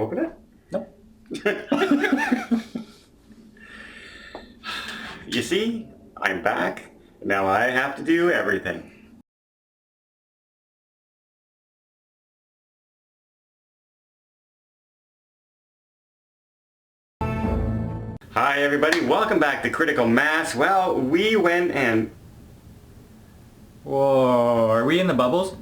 open it? Nope. You see, I'm back. Now I have to do everything. Hi everybody, welcome back to Critical Mass. Well, we went and... Whoa, are we in the bubbles?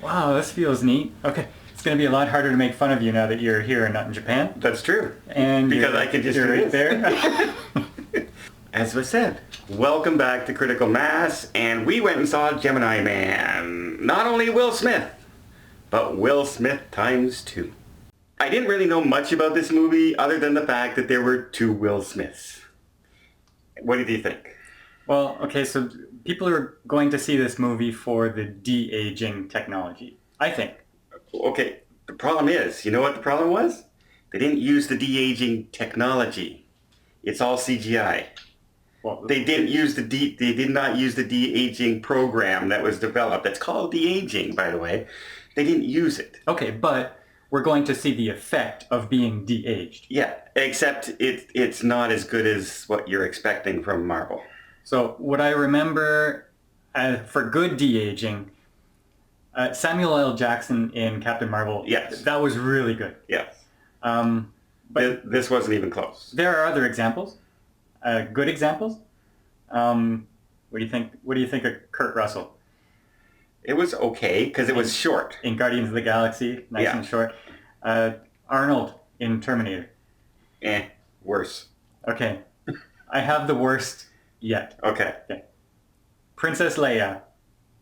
Wow, this feels neat. Okay, it's going to be a lot harder to make fun of you now that you're here and not in Japan. That's true. And because I can just you're do right this. there. As was said, welcome back to Critical Mass, and we went and saw Gemini Man. Not only Will Smith, but Will Smith times 2. I didn't really know much about this movie other than the fact that there were 2 Will Smiths. What did you think? Well, okay, so people are going to see this movie for the de-aging technology, I think. Okay, the problem is, you know what the problem was? They didn't use the de-aging technology. It's all CGI. Well, They did not use the de-aging program that was developed. That's called de-aging, by the way. They didn't use it. okay, but we're going to see the effect of being de-aged. Yeah, except it's not as good as what you're expecting from Marvel. So what I remember for good de-aging, Samuel L. Jackson in Captain Marvel, Yes. that was really good. Yes. But this wasn't even close. there are other examples, good examples. What do you think? What do you think of Kurt Russell It was okay because it was short. in Guardians of the Galaxy? Nice Yeah. and short. Arnold in Terminator. Worse. Okay, I have the worst yet. Okay. Princess Leia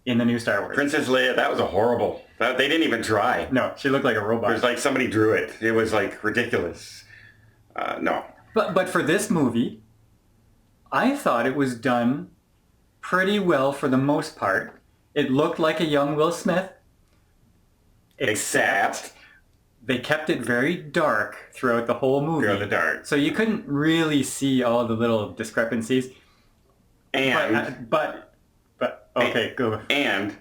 in the new Star Wars. Princess Leia, that was a horrible. They didn't even try. No, she looked like a It robot. was like somebody drew it. It was like ridiculous. No. But for this movie, I thought it was done pretty well for the most part. It looked like a young Will Smith. Except They kept it very dark throughout the whole movie. through the dark. So you couldn't really see all the little discrepancies. And But okay, go. And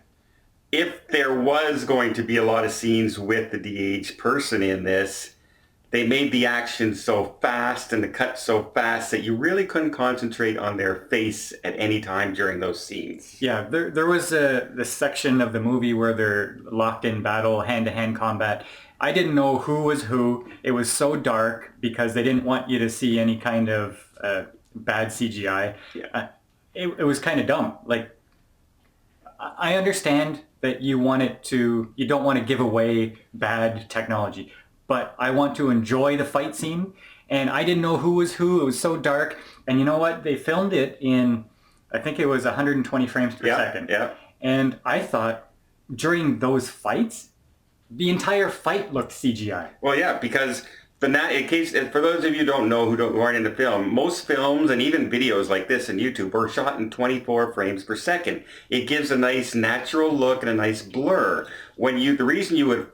if there was going to be a lot of scenes with the de-aged person in this, they made the action so fast and the cut so fast that you really couldn't concentrate on their face at any time during those scenes. Yeah, there was this section of the movie where they're locked in battle, hand-to-hand combat. I didn't know who was who. It was so dark because they didn't want you to see any kind of bad CGI. Yeah. It was kind of dumb. Like, I understand that you don't want to give away bad technology, but I want to enjoy the fight scene, and I didn't know who was who. It was so dark, and you know what? They filmed it in, I think it was 120 frames per second. Yeah. And I thought during those fights, the entire fight looked CGI. Well, yeah, because for those of you who don't know who aren't into film, most films and even videos like this on YouTube are shot in 24 frames per second. It gives a nice natural look and a nice blur. The reason you would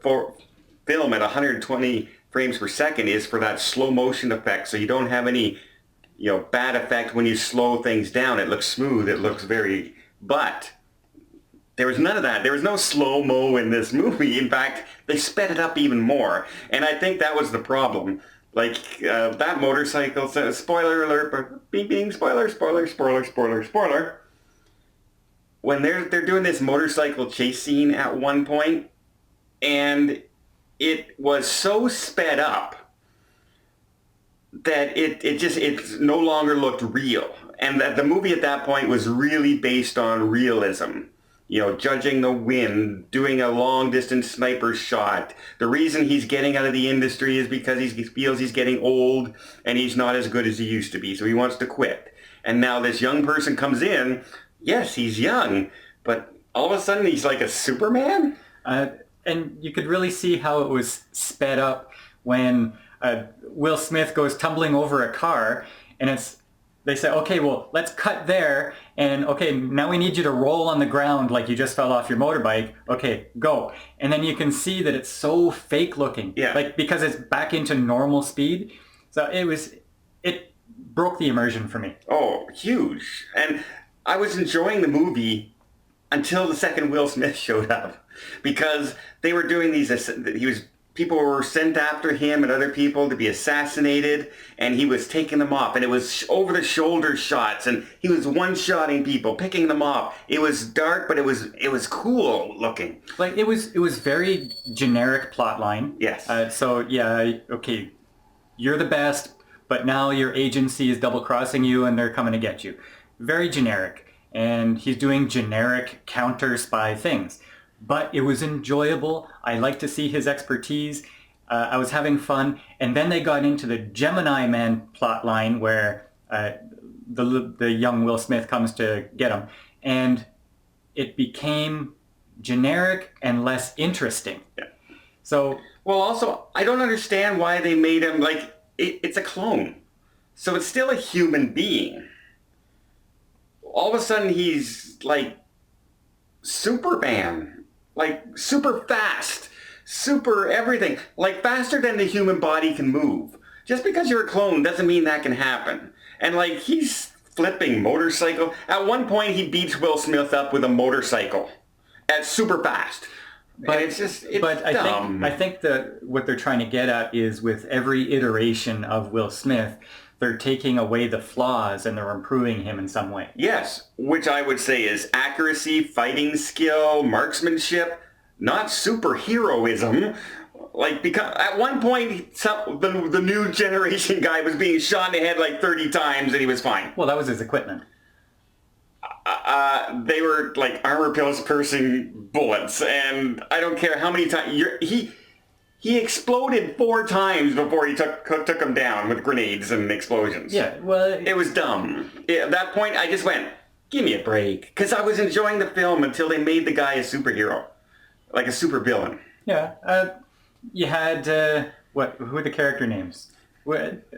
film at 120 frames per second is for that slow motion effect, so you don't have any bad effect when you slow things down. It looks smooth. It looks but there was none of that. There was no slow-mo in this movie. In fact, they sped it up even more. And I think that was the problem. Like, that motorcycle, spoiler alert, but being spoiler. When they're doing this motorcycle chase scene at one point, and it was so sped up that it no longer looked real. And that the movie at that point was really based on realism. Judging the wind, doing a long-distance sniper shot. The reason he's getting out of the industry is because he feels he's getting old and he's not as good as he used to be, so he wants to quit. And now this young person comes in. Yes, he's young, but all of a sudden he's like a Superman? And you could really see how it was sped up when Will Smith goes tumbling over a car, and they say, okay, well, let's cut there, and okay, now we need you to roll on the ground like you just fell off your motorbike. Okay, go. And then you can see that it's so fake looking. Yeah. Like, because it's back into normal speed. So it broke the immersion for me. Oh, huge. And I was enjoying the movie until the second Will Smith showed up. because they were doing these. People were sent after him and other people to be assassinated, and he was taking them off, and it was over the shoulder shots, and he was one-shotting people, picking them off. It was dark, but it was cool looking. Like it was very generic plot line. Yes. So yeah, okay, you're the best, but now your agency is double crossing you, and they're coming to get you. Very generic, and he's doing generic counter spy things. But it was enjoyable. I liked to see his expertise. I was having fun. And then they got into the Gemini Man plot line where the young Will Smith comes to get him. And it became generic and less interesting. Yeah. So... Well, also, I don't understand why they made him, like, it's a clone. So it's still a human being. All of a sudden he's, like, Superman. Like, super fast, super everything, like faster than the human body can move. Just because you're a clone doesn't mean that can happen. And like, he's flipping motorcycle. At one point, he beats Will Smith up with a motorcycle at super fast. But and it's dumb. I think that what they're trying to get at is with every iteration of Will Smith, they're taking away the flaws and they're improving him in some way. Yes, which I would say is accuracy, fighting skill, marksmanship, not superheroism. Like, because at one point, the new generation guy was being shot in the head like 30 times and he was fine. Well, that was his equipment. They were like armor-piercing bullets, and I don't care how many times he exploded 4 times before he took him down with grenades and explosions. Yeah, well... It was dumb. At that point, I just went, give me a break. Because I was enjoying the film until they made the guy a superhero. Like a supervillain. Yeah. You had, who are the character names?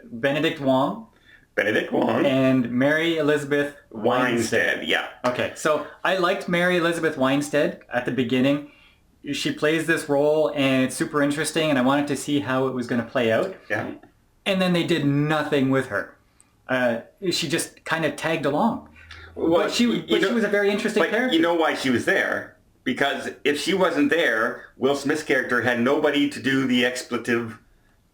Benedict Wong? Benedict Wong. And Mary Elizabeth Winstead. Yeah. Okay, so I liked Mary Elizabeth Winstead at the beginning. She plays this role and it's super interesting and I wanted to see how it was going to play out. Yeah. And then they did nothing with her. She just kind of tagged along. Well, but she was a very interesting character. You know why she was there? Because if she wasn't there, Will Smith's character had nobody to do the expletive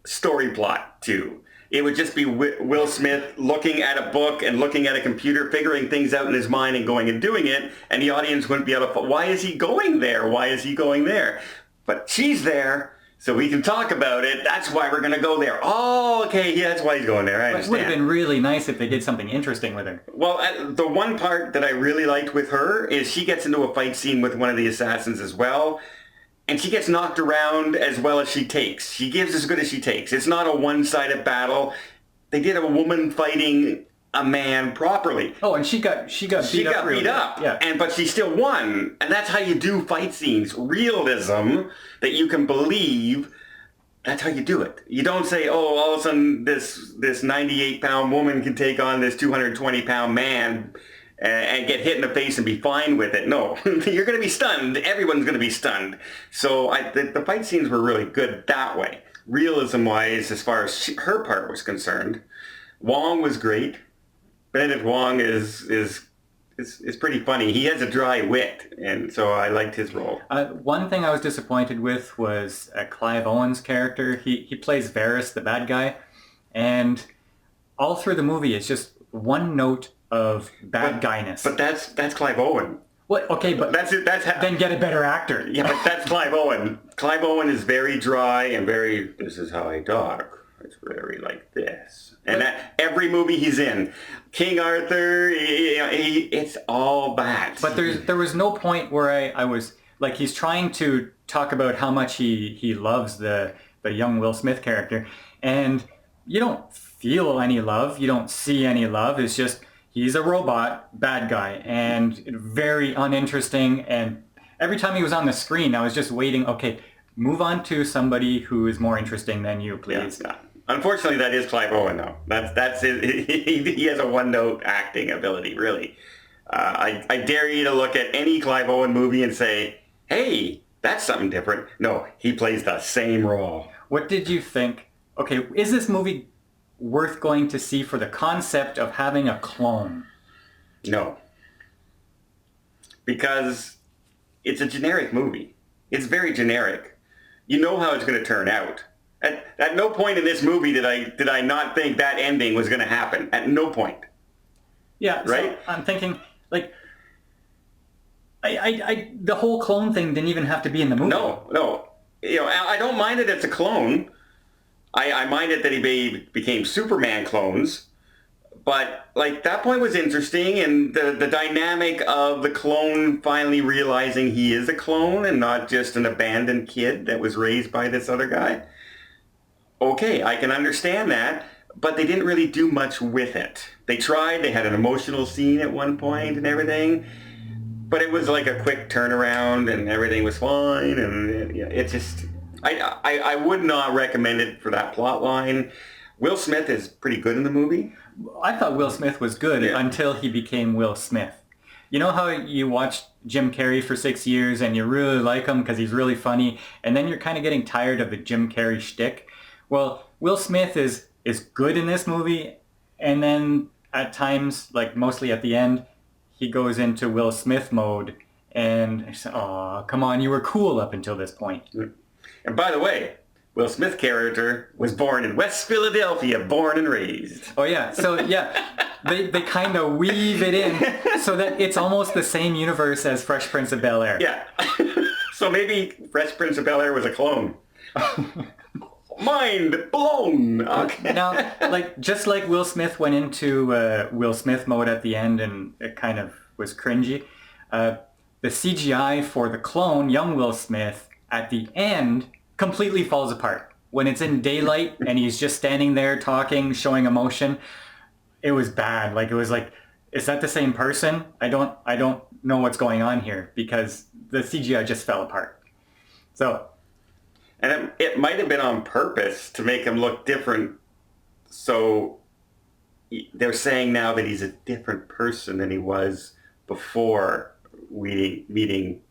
story plot to. It would just be Will Smith looking at a book and looking at a computer, figuring things out in his mind and going and doing it, and the audience wouldn't be able to, why is he going there? Why is he going there? But she's there, so we can talk about it. That's why we're going to go there. Oh, okay, yeah, that's why he's going there. I understand. It would have been really nice if they did something interesting with her. Well, the one part that I really liked with her is she gets into a fight scene with one of the assassins as well. And she gets knocked around as well as she takes. She gives as good as she takes. It's not a one-sided battle. They did a woman fighting a man properly. Oh, and she got beat up. Yeah. But she still won. And that's how you do fight scenes. Realism that you can believe. That's how you do it. You don't say, oh, all of a sudden this 98-pound woman can take on this 220-pound man and get hit in the face and be fine with it. No, you're going to be stunned. Everyone's going to be stunned. So the fight scenes were really good that way. Realism-wise, as far as her part was concerned, Wong was great. Benedict Wong is pretty funny. He has a dry wit, and so I liked his role. One thing I was disappointed with was Clive Owen's character. He plays Varys, the bad guy, and all through the movie it's just one note of bad guyness. But that's Clive Owen. What? Okay, but then get a better actor. Yeah, but that's Clive Owen. Clive Owen is very dry and very, this is how I talk. It's very like this. And every movie he's in, King Arthur, it's all that. But there was no point where I was, like, he's trying to talk about how much he loves the young Will Smith character. And you don't feel any love. You don't see any love. It's just, he's a robot, bad guy, and very uninteresting. And every time he was on the screen, I was just waiting, okay, move on to somebody who is more interesting than you, please. Yeah. Unfortunately, that is Clive Owen, though. That's his, he has a one-note acting ability, really. I dare you to look at any Clive Owen movie and say, hey, that's something different. No, he plays the same role. What did you think? Okay, is this movie worth going to see for the concept of having a clone? No. Because it's a generic movie. It's very generic. You know how it's going to turn out. At no point in this movie did I not think that ending was going to happen. At no point. Yeah, right? So I'm thinking, like, the whole clone thing didn't even have to be in the movie. No. I don't mind it it's a clone. I mind it that he became Superman clones. But, like, that point was interesting, and the dynamic of the clone finally realizing he is a clone and not just an abandoned kid that was raised by this other guy. Okay, I can understand that, but they didn't really do much with it. They tried, they had an emotional scene at one point and everything, but it was like a quick turnaround and everything was fine, and it just... I would not recommend it for that plot line. Will Smith is pretty good in the movie. I thought Will Smith was good until he became Will Smith. You know how you watched Jim Carrey for 6 years and you really like him because he's really funny, and then you're kind of getting tired of the Jim Carrey shtick? Well, Will Smith is good in this movie, and then at times, like mostly at the end, he goes into Will Smith mode, and I said, "Aw, come on, you were cool up until this point." And by the way, Will Smith's character was born in West Philadelphia, born and raised. Oh yeah, so yeah, they kind of weave it in so that it's almost the same universe as Fresh Prince of Bel-Air. Yeah. So maybe Fresh Prince of Bel-Air was a clone. Mind blown. Okay. Now, like, just like Will Smith went into Will Smith mode at the end and it kind of was cringy, the CGI for the clone, young Will Smith, at the end completely falls apart. When it's in daylight and he's just standing there talking, showing emotion, it was bad. Like, it was like, is that the same person? I don't know what's going on here because the CGI just fell apart. So... And it might have been on purpose to make him look different. So they're saying now that he's a different person than he was before meeting.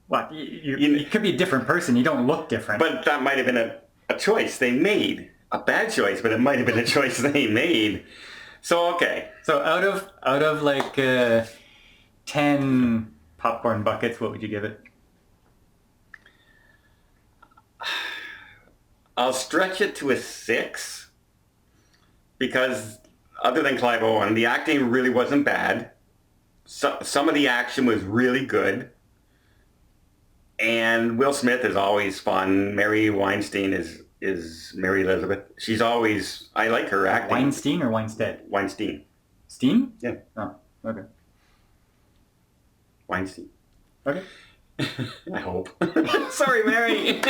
What? You could be a different person. You don't look different. But that might have been a choice they made. A bad choice, but it might have been a choice they made. So, okay. So out of like 10 popcorn buckets, what would you give it? I'll stretch it to a 6 because other than Clive Owen, the acting really wasn't bad. Some of the action was really good. And Will Smith is always fun. Mary Weinstein is Mary Elizabeth. She's always... I like her acting. Weinstein or Weinstead? Weinstein. Steen? Yeah. Oh, okay. Weinstein. Okay. I hope. Sorry, Mary.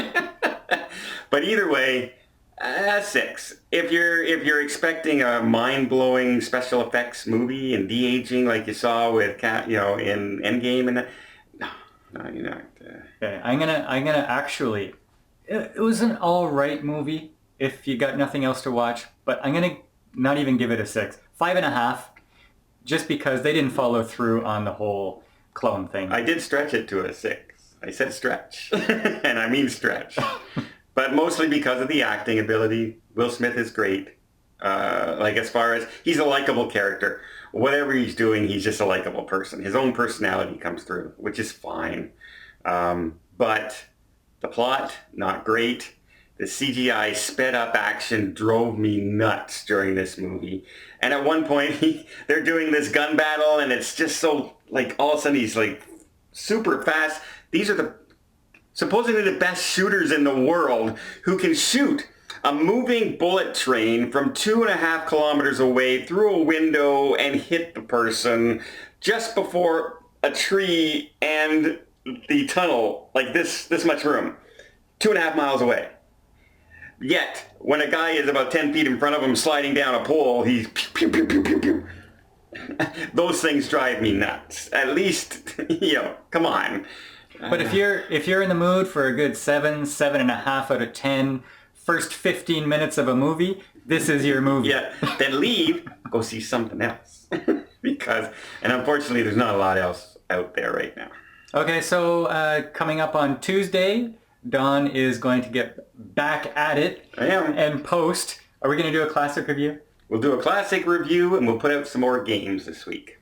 But either way, 6. If you're expecting a mind-blowing special effects movie and de-aging like you saw with in Endgame and no, you're not. Okay, I'm gonna actually. It was an all right movie if you got nothing else to watch, but I'm gonna not even give it a 6, 5.5, just because they didn't follow through on the whole clone thing. I did stretch it to a 6. I said stretch, and I mean stretch. But mostly because of the acting ability. Will Smith is great. Like, as far as... He's a likable character. Whatever he's doing, he's just a likable person. His own personality comes through, which is fine. But the plot, not great. The CGI sped up action drove me nuts during this movie. And at one point, they're doing this gun battle, and it's just so... Like, all of a sudden, he's, like, super fast. These are supposedly the best shooters in the world who can shoot a moving bullet train from 2.5 kilometers away through a window and hit the person just before a tree and the tunnel, like this much room, 2.5 miles away. Yet, when a guy is about 10 feet in front of him sliding down a pole, he's pew, pew, pew, pew, pew. Those things drive me nuts. At least, come on. But if you're in the mood for a good 7.5 out of 10, first 15 minutes of a movie, this is your movie. Yeah, then leave, go see something else. And unfortunately, there's not a lot else out there right now. Okay, so coming up on Tuesday, Don is going to get back at it. I am. And post. Are we going to do a classic review? We'll do a classic review, and we'll put out some more games this week.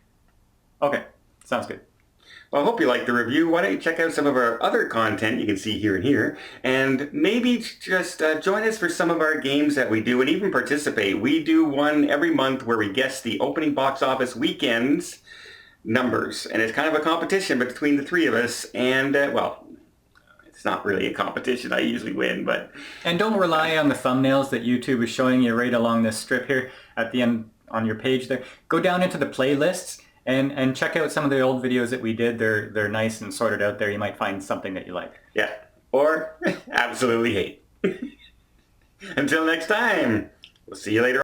Okay, sounds good. Well, I hope you liked the review. Why don't you check out some of our other content you can see here and here, and maybe just join us for some of our games that we do, and even participate. We do one every month where we guess the opening box office weekends numbers, and it's kind of a competition between the three of us, and well, it's not really a competition. I usually win, but... And don't rely on the thumbnails that YouTube is showing you right along this strip here at the end on your page there. Go down into the playlists and check out some of the old videos that we did. They're nice and sorted out there. You might find something that you like. Yeah. Or absolutely hate. Until next time, we'll see you later on.